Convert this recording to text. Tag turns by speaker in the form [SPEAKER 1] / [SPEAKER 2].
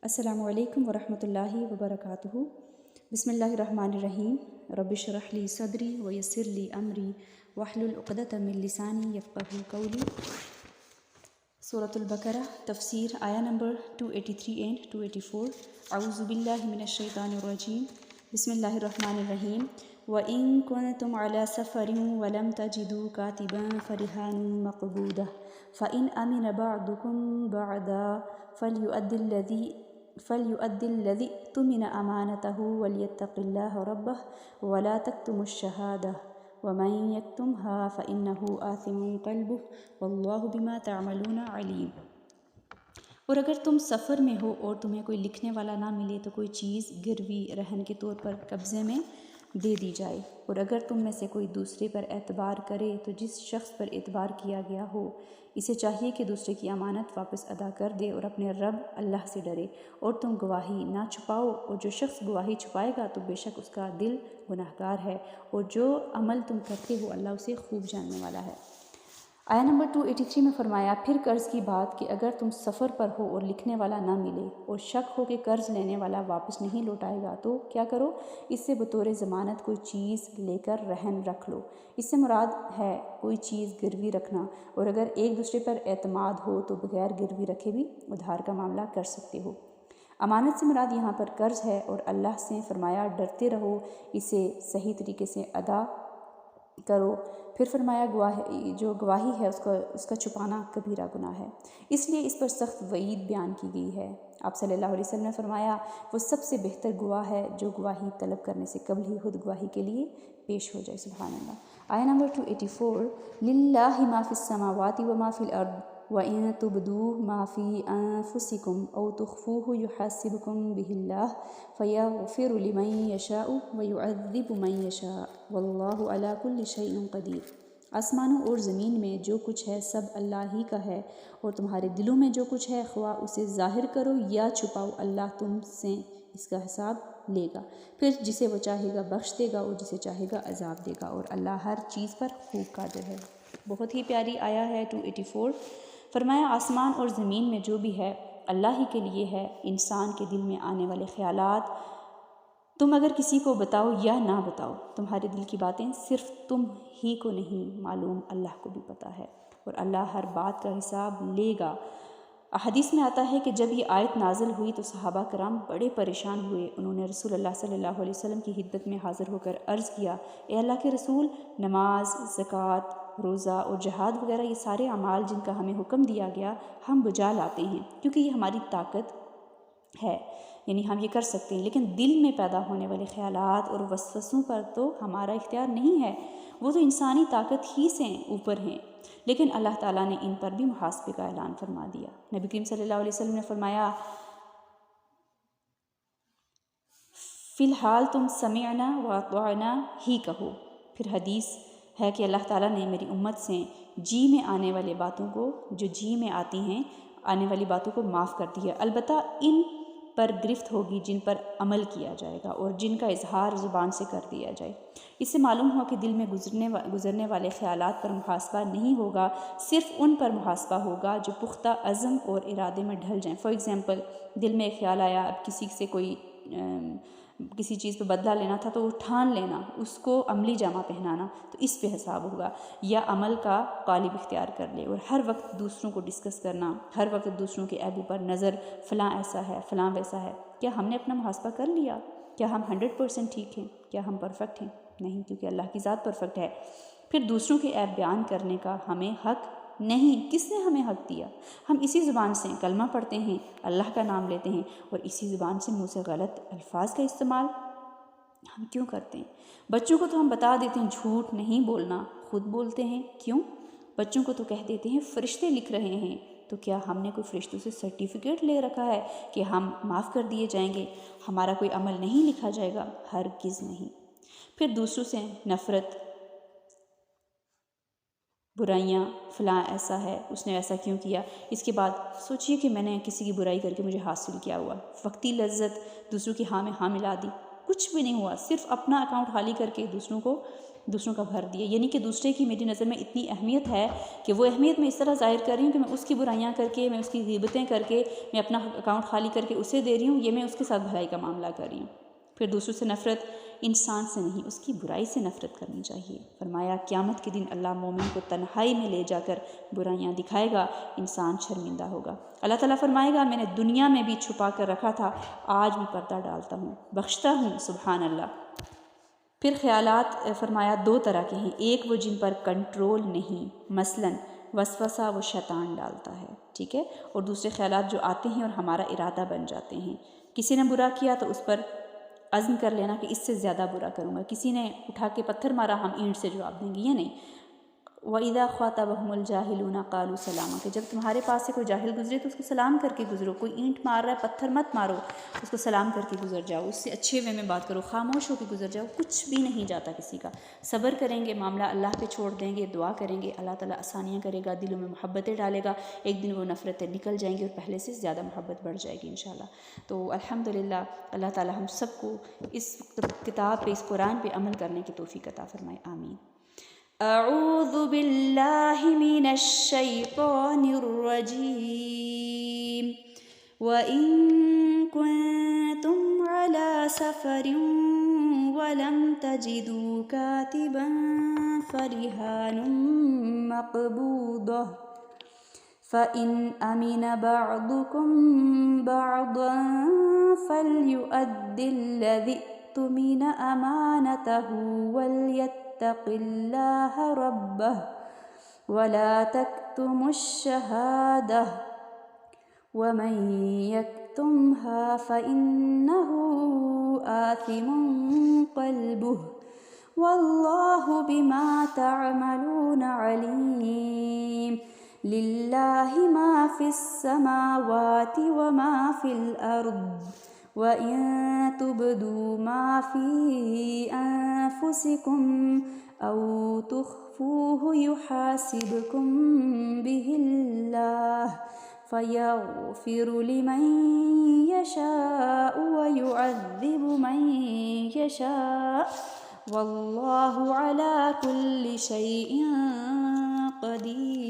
[SPEAKER 1] السلام علیکم ورحمۃ اللہ وبرکاتہ۔ بسم اللہ الرحمن الرحیم۔ رب اشرح لی صدری ویسر لی امری واحلل عقدۃ من لسانی یفقہوا قولی۔ سورۃ البقرہ تفسیر آیا نمبر 283 اینڈ 284۔ اعوذ باللہ من الشیطان الرجیم، بسم اللہ الرحمن الرحیم۔ وَإِن كُنتُمْ عَلَى سَفَرٍ وَلَمْ تَجِدُوا كَاتِبًا فَرِهَانٌ مَّقْبُوضَةٌ فَإِنْ أَمِنَ بَعْضُكُمْ بَعْضًا فَلْيُؤَدِّ الَّذِي اؤْتُمِنَ أَمَانَتَهُ وَلْيَتَّقِ اللَّهَ رَبَّهُ وَلَا تَكْتُمُوا الشَّهَادَةَ وَمَن يَكْتُمْهَا فَإِنَّهُ آثِمٌ قَلْبُهُ وَاللَّهُ بِمَا تَعْمَلُونَ عَلِيمٌ۔ اور اگر تم سفر میں ہو اور تمہیں کوئی لکھنے والا نہ ملے تو کوئی چیز گروی رہن کے طور پر قبضے میں دے دی جائے، اور اگر تم میں سے کوئی دوسرے پر اعتبار کرے تو جس شخص پر اعتبار کیا گیا ہو اسے چاہیے کہ دوسرے کی امانت واپس ادا کر دے اور اپنے رب اللہ سے ڈرے، اور تم گواہی نہ چھپاؤ، اور جو شخص گواہی چھپائے گا تو بے شک اس کا دل گناہگار ہے، اور جو عمل تم کرتے ہو اللہ اسے خوب جاننے والا ہے۔ آیا نمبر 283 میں فرمایا، پھر قرض کی بات کہ اگر تم سفر پر ہو اور لکھنے والا نہ ملے اور شک ہو کہ قرض لینے والا واپس نہیں لوٹائے گا تو کیا کرو؟ اس سے بطور ضمانت کوئی چیز لے کر رہن رکھ لو۔ اس سے مراد ہے کوئی چیز گروی رکھنا، اور اگر ایک دوسرے پر اعتماد ہو تو بغیر گروی رکھے بھی ادھار کا معاملہ کر سکتے ہو۔ امانت سے مراد یہاں پر قرض ہے، اور اللہ سے فرمایا ڈرتے رہو، اسے صحیح طریقے سے ادا کرو۔ پھر فرمایا جو گواہی ہے اس کا چھپانا کبیرہ گناہ ہے، اس لیے اس پر سخت وعید بیان کی گئی ہے۔ آپ صلی اللہ علیہ وسلم نے فرمایا، وہ سب سے بہتر گواہ ہے جو گواہی طلب کرنے سے قبل ہی خود گواہی کے لیے پیش ہو جائے۔ سبحان اللہ۔ آیا نمبر 284، للہ ما فی السماوات وما فی الارض وَإِن تُبْدُوا مَا فِي أَنفُسِكُمْ أَوْ تُخْفُوهُ يُحَاسِبْكُم بِهِ اللَّهُ فَيَغْفِرُ لِمَن يَشَاءُ وَيُعَذِّبُ مَن يَشَاءُ وَاللَّهُ عَلَى كُلِّ شَيْءٍ قَدِيرٌ۔ آسمانوں اور زمین میں جو کچھ ہے سب اللہ ہی کا ہے، اور تمہارے دلوں میں جو کچھ ہے خواہ اسے ظاہر کرو یا چھپاؤ اللہ تم سے اس کا حساب لے گا، پھر جسے وہ چاہے گا بخش دے گا اور جسے چاہے گا عذاب دے گا، اور اللہ ہر چیز پر خوب قادر ہے۔ بہت ہی پیاری آیا ہے 284۔ فرمایا، آسمان اور زمین میں جو بھی ہے اللہ ہی کے لیے ہے۔ انسان کے دل میں آنے والے خیالات تم اگر کسی کو بتاؤ یا نہ بتاؤ، تمہارے دل کی باتیں صرف تم ہی کو نہیں معلوم، اللہ کو بھی پتہ ہے، اور اللہ ہر بات کا حساب لے گا۔ احادیث میں آتا ہے کہ جب یہ آیت نازل ہوئی تو صحابہ کرام بڑے پریشان ہوئے۔ انہوں نے رسول اللہ صلی اللہ علیہ وسلم کی خدمت میں حاضر ہو کر عرض کیا، اے اللہ کے رسول، نماز، زکوٰۃ، روزہ اور جہاد وغیرہ یہ سارے اعمال جن کا ہمیں حکم دیا گیا ہم بجا لاتے ہیں کیونکہ یہ ہماری طاقت ہے، یعنی ہم یہ کر سکتے ہیں، لیکن دل میں پیدا ہونے والے خیالات اور وسوسوں پر تو ہمارا اختیار نہیں ہے، وہ تو انسانی طاقت ہی سے اوپر ہیں، لیکن اللہ تعالیٰ نے ان پر بھی محاسبے کا اعلان فرما دیا۔ نبی کریم صلی اللہ علیہ وسلم نے فرمایا، فی الحال تم سمعنا واطعنا ہی کہو۔ پھر حدیث ہے کہ اللہ تعالیٰ نے میری امت سے جی میں آنے والی باتوں کو، جو جی میں آتی ہیں آنے والی باتوں کو معاف کر دیا، البتہ ان پر گرفت ہوگی جن پر عمل کیا جائے گا اور جن کا اظہار زبان سے کر دیا جائے۔ اس سے معلوم ہوا کہ دل میں گزرنے والے خیالات پر محاسبہ نہیں ہوگا، صرف ان پر محاسبہ ہوگا جو پختہ عزم اور ارادے میں ڈھل جائیں۔ فار ایگزامپل، دل میں ایک خیال آیا، اب کسی چیز پہ بدلہ لینا تھا تو وہ ٹھان لینا، اس کو عملی جامہ پہنانا، تو اس پہ حساب ہوگا، یا عمل کا غالب اختیار کر لے، اور ہر وقت دوسروں کو ڈسکس کرنا، ہر وقت دوسروں کے عیبوں پر نظر، فلاں ایسا ہے، فلاں ویسا ہے۔ کیا ہم نے اپنا محاسبہ کر لیا؟ کیا ہم 100% ٹھیک ہیں؟ کیا ہم پرفیکٹ ہیں؟ نہیں، کیونکہ اللہ کی ذات پرفیکٹ ہے۔ پھر دوسروں کے عیب بیان کرنے کا ہمیں حق نہیں۔ کس نے ہمیں حق دیا؟ ہم اسی زبان سے کلمہ پڑھتے ہیں، اللہ کا نام لیتے ہیں، اور اسی زبان سے منہ سے غلط الفاظ کا استعمال ہم کیوں کرتے ہیں؟ بچوں کو تو ہم بتا دیتے ہیں جھوٹ نہیں بولنا، خود بولتے ہیں۔ کیوں؟ بچوں کو تو کہہ دیتے ہیں فرشتے لکھ رہے ہیں، تو کیا ہم نے کوئی فرشتوں سے سرٹیفکیٹ لے رکھا ہے کہ ہم معاف کر دیے جائیں گے، ہمارا کوئی عمل نہیں لکھا جائے گا؟ ہرگز نہیں۔ پھر دوسروں سے نفرت، برائیاں، فلاں ایسا ہے، اس نے ایسا کیوں کیا، اس کے بعد سوچئے کہ میں نے کسی کی برائی کر کے مجھے حاصل کیا ہوا، وقتی لذت دوسروں کی ہاں میں ہاں ملا دی، کچھ بھی نہیں ہوا، صرف اپنا اکاؤنٹ خالی کر کے دوسروں کو دوسروں کا بھر دیا، یعنی کہ دوسرے کی میری نظر میں اتنی اہمیت ہے کہ وہ اہمیت میں اس طرح ظاہر کر رہی ہوں کہ میں اس کی برائیاں کر کے، میں اس کی غیبتیں کر کے، میں اپنا اکاؤنٹ خالی کر کے اسے دے رہی ہوں، یہ میں اس کے ساتھ بھلائی کا معاملہ کر رہی ہوں۔ پھر دوسروں سے نفرت انسان سے نہیں، اس کی برائی سے نفرت کرنی چاہیے۔ فرمایا قیامت کے دن اللہ مومن کو تنہائی میں لے جا کر برائیاں دکھائے گا، انسان شرمندہ ہوگا۔ اللہ تعالیٰ فرمائے گا میں نے دنیا میں بھی چھپا کر رکھا تھا، آج بھی پردہ ڈالتا ہوں، بخشتا ہوں، سبحان اللہ۔ پھر خیالات فرمایا دو طرح کے ہیں، ایک وہ جن پر کنٹرول نہیں، مثلاً وسوسہ وہ شیطان ڈالتا ہے، ٹھیک ہے، اور دوسرے خیالات جو آتے ہیں اور ہمارا ارادہ بن جاتے ہیں۔ کسی نے برا کیا تو اس پر عزم کر لینا کہ اس سے زیادہ برا کروں گا، کسی نے اٹھا کے پتھر مارا ہم اینٹ سے جواب دیں گے، یہ نہیں۔ وَإِذَا خَاطَبَهُمُ الْجَاهِلُونَ قَالُوا سَلَامًا، کہ جب تمہارے پاس سے کوئی جاہل گزرے تو اس کو سلام کر کے گزرو، کوئی اینٹ مار رہا ہے پتھر مت مارو، اس کو سلام کر کے گزر جاؤ، اس سے اچھے وے میں بات کرو، خاموش ہو کے گزر جاؤ، کچھ بھی نہیں جاتا کسی کا۔ صبر کریں گے، معاملہ اللہ پہ چھوڑ دیں گے، دعا کریں گے، اللہ تعالیٰ آسانیاں کرے گا، دلوں میں محبتیں ڈالے گا، ایک دن وہ نفرتیں نکل جائیں گی اور پہلے سے زیادہ محبت بڑھ جائے گی انشاءاللہ۔ تو الحمدللہ اللہ تعالیٰ ہم سب کو اس کتاب پہ، اس قرآن پہ عمل کرنے کی توفیق عطا فرمائے، آمین۔ اعوذ باللہ من الشیطان الرجیم وَإِن كُنتُمْ عَلَى سَفَرٍ وَلَمْ تَجِدُوا كَاتِبًا فَرِهَانٌ مَّقْبُوضَةٌ فَإِنْ أَمِنَ بَعْضُكُمْ بَعْضًا فَلْيُؤَدِّ الَّذِي اؤْتُمِنَ أَمَانَتَهُ وَلْيَتَّقِ اللَّهَ رَبَّهُ وَلَا تَكْتُمُوا الشَّهَادَةَ وَمَن يَكْتُمْهَا فَإِنَّهُ آثِمٌ قَلْبُهُ وَاللَّهُ بِمَا تَعْمَلُونَ عَلِيمٌ۔ لِلَّهِ مَا فِي السَّمَاوَاتِ وَمَا فِي الْأَرْضِ وَإِن تُبْدُوا مَا فِي أَنفُسِكُمْ أَوْ تُخْفُوهُ يُحَاسِبْكُم بِهِ اللَّهُ فَيَغْفِرُ لِمَن يَشَاءُ وَيُعَذِّبُ مَن يَشَاءُ وَاللَّهُ عَلَى كُلِّ شَيْءٍ قَدِيرٌ۔